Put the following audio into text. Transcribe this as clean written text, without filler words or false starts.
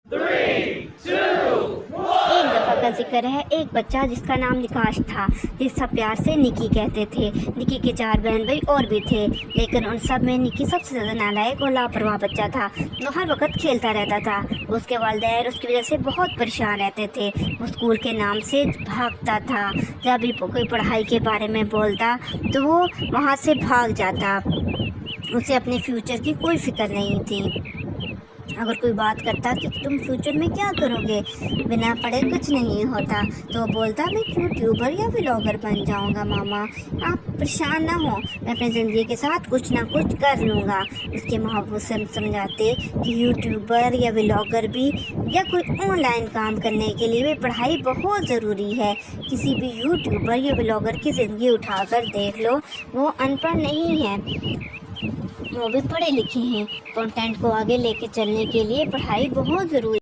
एक दफ़ा का जिक्र है, एक बच्चा जिसका नाम निकाश था, जिसका प्यार से निकी कहते थे। निकी के 4 बहन भाई और भी थे, लेकिन उन सब में निकी सबसे ज़्यादा नालायक और लापरवाह बच्चा था। वो हर वक्त खेलता रहता था। उसके वालिदैन उसकी वजह से बहुत परेशान रहते थे। वो स्कूल के नाम से भागता था। जब भी कोई पढ़ाई के बारे में बोलता तो वो वहाँ से भाग जाता। उसे अपने फ्यूचर की कोई फ़िक्र नहीं थी। अगर कोई बात करता कि तुम फ्यूचर में क्या करोगे, बिना पढ़े कुछ नहीं होता, तो वो बोलता मैं यूट्यूबर या व्लॉगर बन जाऊंगा। मामा आप परेशान ना हो, मैं अपनी ज़िंदगी के साथ कुछ ना कुछ कर लूँगा। उसके माँ बाप उसे समझाते कि यूट्यूबर या व्लॉगर भी या कोई ऑनलाइन काम करने के लिए भी पढ़ाई बहुत ज़रूरी है। किसी भी यूट्यूबर या व्लॉगर की ज़िंदगी उठाकर देख लो, वो अनपढ़ नहीं है, वो भी पढ़े लिखे हैं। कंटेंट को आगे लेके चलने के लिए पढ़ाई बहुत ज़रूरी